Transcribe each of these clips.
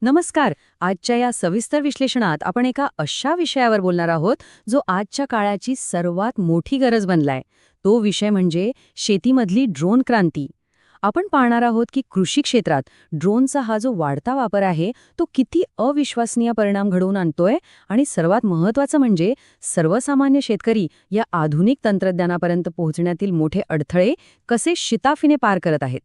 नमस्कार. आजच्या या सविस्तर विश्लेषणात आपण एका अशा विषयावर बोलणार आहोत जो आजच्या काळाची सर्वात मोठी गरज बनलाय. तो विषय म्हणजे शेतीमधली ड्रोन क्रांती. आपण पाहणार आहोत की कृषी क्षेत्रात ड्रोनचा हा जो वाढता वापर आहे तो किती अविश्वसनीय परिणाम घडवून आणतोय आणि सर्वात महत्त्वाचं म्हणजे सर्वसामान्य शेतकरी या आधुनिक तंत्रज्ञानापर्यंत पोहोचण्यातील मोठे अडथळे कसे शिताफीने पार करत आहेत.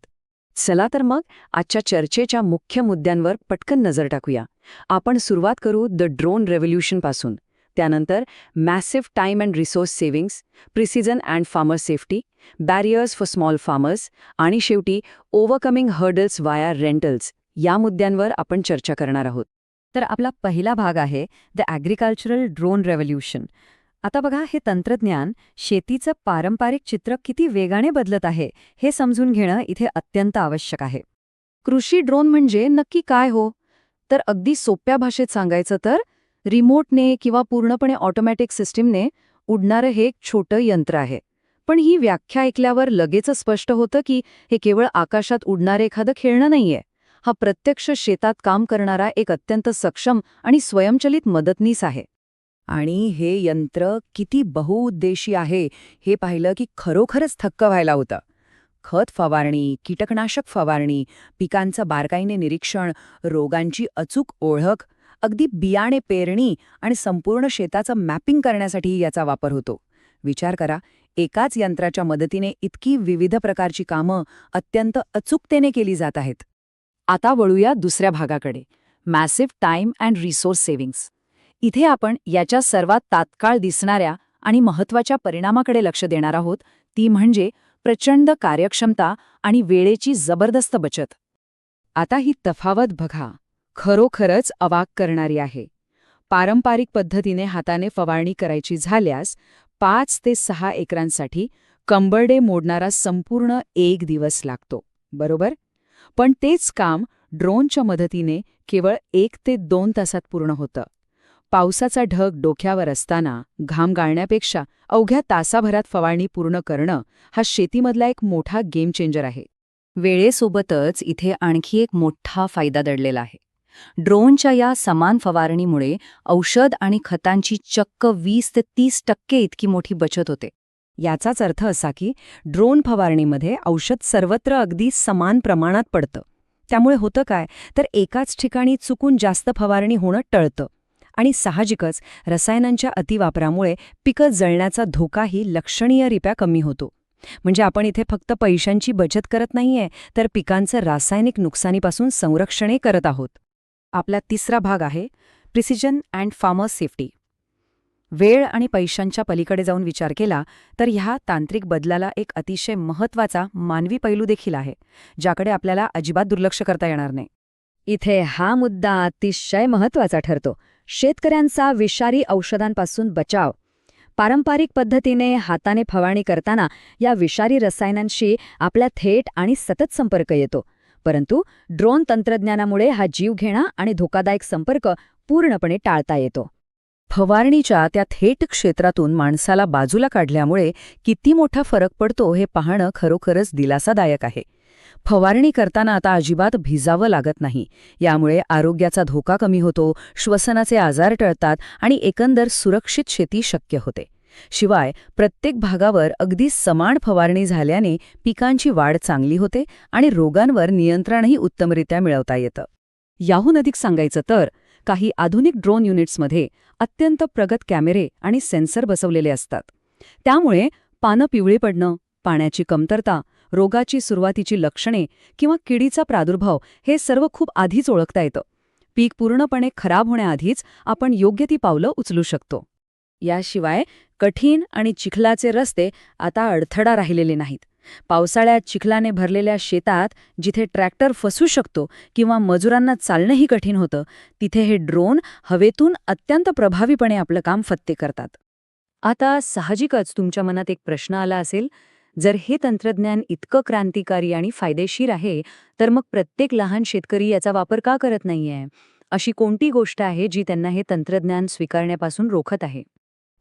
चला तर मग आजच्या चर्चेच्या मुख्य मुद्द्यांवर पटकन नजर टाकूया. आपण सुरुवात करू द ड्रोन रेव्होल्यूशन पासून, त्यानंतर massive time and resource savings, precision and farmer safety, barriers for small farmers आणि शेवटी ओव्हरकमिंग हर्डल्स वाया रेंटल्स या मुद्द्यांवर आपण चर्चा करणार आहोत. तर आपला पहिला भाग आहे द ॲग्रिकल्चरल ड्रोन रेव्होल्यूशन. आता बघा, हे तंत्रज्ञान शेतीचं पारंपरिक चित्र किती वेगाने बदलत आहे हे समजून घेणं इथे अत्यंत आवश्यक आहे. कृषी ड्रोन म्हणजे नक्की काय हो? तर अगदी सोप्या भाषेत सांगायचं तर रिमोटने किंवा पूर्णपणे ऑटोमॅटिक सिस्टीमने उडणारं हे एक छोटं यंत्र आहे. पण ही व्याख्या ऐकल्यावर लगेच स्पष्ट होतं की हे केवळ आकाशात उडणारे एखादं खेळणं नाहीये. हा प्रत्यक्ष शेतात काम करणारा एक अत्यंत सक्षम आणि स्वयंचलित मदतनीस आहे. आणि हे यंत्र किती बहुउद्देशी आहे हे पाहिलं की खरोखरच थक्क व्हायला होतं. खत फवारणी, कीटकनाशक फवारणी, पिकांचं बारकाईने निरीक्षण, रोगांची अचूक ओळख, अगदी बियाणे पेरणी आणि संपूर्ण शेताचं मॅपिंग करण्यासाठीही याचा वापर होतो. विचार करा, एकाच यंत्राच्या मदतीने इतकी विविध प्रकारची कामं अत्यंत अचूकतेने केली जात आहेत. आता वळूया दुसऱ्या भागाकडे, massive time and resource savings. इथे आपण याच्या सर्वात तात्काळ दिसणाऱ्या आणि महत्त्वाच्या परिणामाकडे लक्ष देणार आहोत, ती म्हणजे प्रचंड कार्यक्षमता आणि वेळेची जबरदस्त बचत. आता ही तफावत बघा, खरोखरच अवाक करणारी आहे. पारंपरिक पद्धतीने हाताने फवारणी करायची झाल्यास 5 ते 6 एकरांसाठी कंबरडे मोडणारा संपूर्ण 1 दिवस लागतो, बरोबर? पण तेच काम ड्रोनच्या मदतीने केवळ 1 ते 2 तासात पूर्ण होतं. पावसाचा ढग डोक्यावर असताना घाम गाळण्यापेक्षा अवघ्या तासाभरात फवारणी पूर्ण करणं हा शेतीमधला एक मोठा गेम चेंजर आहे. वेळेसोबतच इथे आणखी एक मोठा फायदा दडलेला आहे. ड्रोनच्या या समान फवारणीमुळे औषध आणि खतांची चक्क 20 ते 30% इतकी मोठी बचत होते. याचाच अर्थ असा की ड्रोन फवारणीमध्ये औषध सर्वत्र अगदी समान प्रमाणात पडतं. त्यामुळे होतं काय, तर एकाच ठिकाणी चुकून जास्त फवारणी होणं टळतं. आणि साहजिकच रसायनांच्या अतिवापरामुळे पिकं जळण्याचा धोकाही लक्षणीयरित्या कमी होतो. म्हणजे आपण इथे फक्त पैशांची बचत करत नाहीये, तर पिकांचं रासायनिक नुकसानीपासून संरक्षणही करत आहोत. आपला तिसरा भाग आहे प्रिसिजन अँड फार्मर सेफ्टी. वेळ आणि पैशांच्या पलीकडे जाऊन विचार केला तर ह्या तांत्रिक बदलाला एक अतिशय महत्त्वाचा मानवी पैलू देखील आहे, ज्याकडे आपल्याला अजिबात दुर्लक्ष करता येणार नाही. इथे हा मुद्दा अतिशय महत्त्वाचा ठरतो. शेतकऱ्यांचा विषारी औषधांपासून बचाव. पारंपरिक पद्धतीने हाताने फवारणी करताना या विषारी रसायनांशी आपला थेट आणि सतत संपर्क येतो. परंतु ड्रोन तंत्रज्ञानामुळे हा जीवघेणा आणि धोकादायक संपर्क पूर्णपणे टाळता येतो. फवारणीच्या त्या थेट क्षेत्रातून माणसाला बाजूला काढल्यामुळे किती मोठा फरक पडतो हे पाहणं खरोखरच दिलासादायक आहे. फवारणी करताना आता अजिबात भिजावं लागत नाही. यामुळे आरोग्याचा धोका कमी होतो, श्वसनाचे आजार टळतात आणि एकंदर सुरक्षित शेती शक्य होते. शिवाय प्रत्येक भागावर अगदी समान फवारणी झाल्याने पिकांची वाढ चांगली होते आणि रोगांवर नियंत्रणही उत्तमरित्या मिळवता येतं. याहून अधिक सांगायचं तर काही आधुनिक ड्रोन युनिट्समध्ये अत्यंत प्रगत कॅमेरे आणि सेन्सर बसवलेले असतात. त्यामुळे पानं पिवळी पडणं, पाण्याची कमतरता, रोगाची सुरुवातीची लक्षणे किंवा किडीचा प्रादुर्भाव हे सर्व खूप आधीच ओळखता येतं. पीक पूर्णपणे खराब होण्याआधीच आपण योग्य ती पावलं उचलू शकतो. याशिवाय कठीण आणि चिखलाचे रस्ते आता अडथळा राहिलेले नाहीत. पावसाळ्यात चिखलाने भरलेल्या शेतात जिथे ट्रॅक्टर फसू शकतो किंवा मजुरांना चालणंही कठीण होतं, तिथे हे ड्रोन हवेतून अत्यंत प्रभावीपणे आपलं काम फत्ते करतात. आता साहजिकच तुमच्या मनात एक प्रश्न आला असेल, जर हे तंत्रज्ञान इतकं क्रांतिकारी आणि फायदेशीर आहे, तर मग प्रत्येक लहान शेतकरी याचा वापर का करत नाहीये? अशी कोणती गोष्ट आहे जी त्यांना हे तंत्रज्ञान स्वीकारण्यापासून रोखत आहे?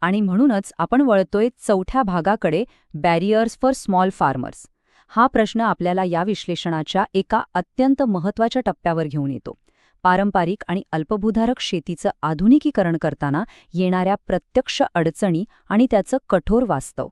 आणि म्हणूनच आपण वळतोय चौथ्या भागाकडे, बॅरियर्स फॉर स्मॉल फार्मर्स. हा प्रश्न आपल्याला या विश्लेषणाच्या एका अत्यंत महत्त्वाच्या टप्प्यावर घेऊन येतो. पारंपरिक आणि अल्पभूधारक शेतीचं आधुनिकीकरण करताना येणाऱ्या प्रत्यक्ष अडचणी आणि त्याचं कठोर वास्तव.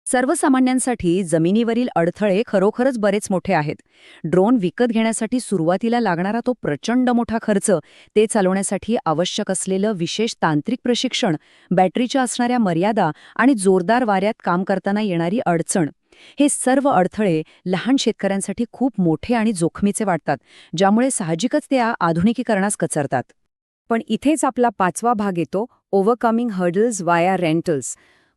सर्वसामान्यांसाठी जमिनीवरील अडथळे खरोखरच बरेच मोठे आहेत. ड्रोन विकत घेण्यासाठी सुरुवातीला लागणारा तो प्रचंड मोठा खर्च, ते चालवण्यासाठी आवश्यक असलेलं विशेष तांत्रिक प्रशिक्षण, बॅटरीच्या असणाऱ्या मर्यादा आणि जोरदार वाऱ्यात काम करताना येणारी अडचण, हे सर्व अडथळे लहान शेतकऱ्यांसाठी खूप मोठे आणि जोखमीचे वाटतात, ज्यामुळे साहजिकच ते आधुनिकीकरणास कचरतात. पण इथेच आपला 5वा भाग येतो, ओव्हरकमिंग हर्डल्स वाया रेंटल्स.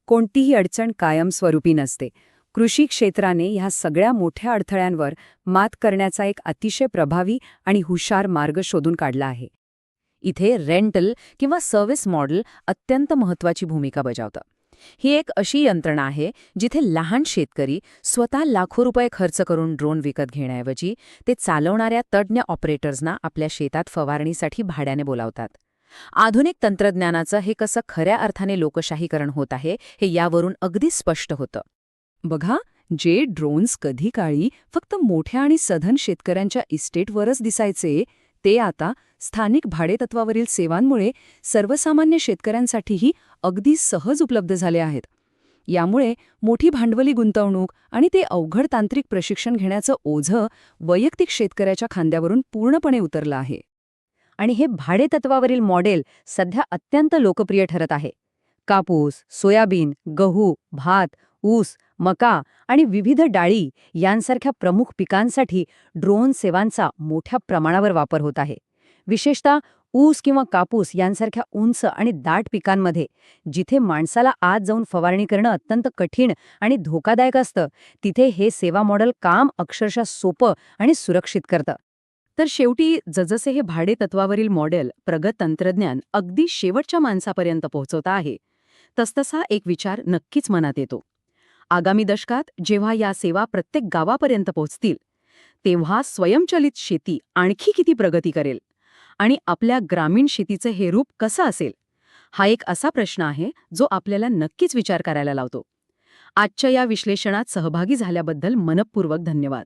कोणतीही अडचण कायमस्वरूपी नसते. कृषी क्षेत्राने ह्या सगळ्या मोठ्या अडथळ्यांवर मात करण्याचा एक अतिशय प्रभावी आणि हुशार मार्ग शोधून काढला आहे. इथे रेंटल किंवा सर्व्हिस मॉडेल अत्यंत महत्त्वाची भूमिका बजावतं. ही एक अशी यंत्रणा आहे जिथे लहान शेतकरी स्वतः लाखो रुपये खर्च करून ड्रोन विकत घेण्याऐवजी ते चालवणाऱ्या तज्ज्ञ ऑपरेटर्सना आपल्या शेतात फवारणीसाठी भाड्याने बोलावतात. आधुनिक तंत्रज्ञानाचं हे कसं खऱ्या अर्थाने लोकशाहीकरण होत आहे हे यावरून अगदी स्पष्ट होतं. बघा, जे ड्रोन्स कधी काळी फक्त मोठ्या आणि सधन शेतकऱ्यांच्या इस्टेटवरच दिसायचे, ते आता स्थानिक भाडेतत्वावरील सेवांमुळे सर्वसामान्य शेतकऱ्यांसाठीही अगदी सहज उपलब्ध झाले आहेत. यामुळे मोठी भांडवली गुंतवणूक आणि ते अवघड तांत्रिक प्रशिक्षण घेण्याचं ओझं वैयक्तिक शेतकऱ्याच्या खांद्यावरून पूर्णपणे उतरलं आहे. आणि हे भाडेतत्वावरील मॉडेल सध्या अत्यंत लोकप्रिय ठरत आहे. कापूस, सोयाबीन, गहू, भात, ऊस, मका आणि विविध डाळी यांसारख्या प्रमुख पिकांसाठी ड्रोन सेवांचा मोठ्या प्रमाणावर वापर होत आहे. विशेषतः ऊस किंवा कापूस यांसारख्या उंच आणि दाट पिकांमध्ये, जिथे माणसाला आत जाऊन फवारणी करणं अत्यंत कठीण आणि धोकादायक असतं, तिथे हे सेवा मॉडेल काम अक्षरशः सोपं आणि सुरक्षित करतं. तर शेवटी जसजसे हे भाडेतत्वावरील मॉडेल प्रगत तंत्रज्ञान अगदी शेवटच्या माणसापर्यंत पोहोचवता आहे, तसतसा एक विचार नक्कीच मनात येतो. आगामी दशकात जेव्हा या सेवा प्रत्येक गावापर्यंत पोहोचतील, तेव्हा स्वयंचलित शेती आणखी किती प्रगती करेल आणि आपल्या ग्रामीण शेतीचं हे रूप कसं असेल, हा एक असा प्रश्न आहे जो आपल्याला नक्कीच विचार करायला लावतो. आजच्या या विश्लेषणात सहभागी झाल्याबद्दल मनःपूर्वक धन्यवाद.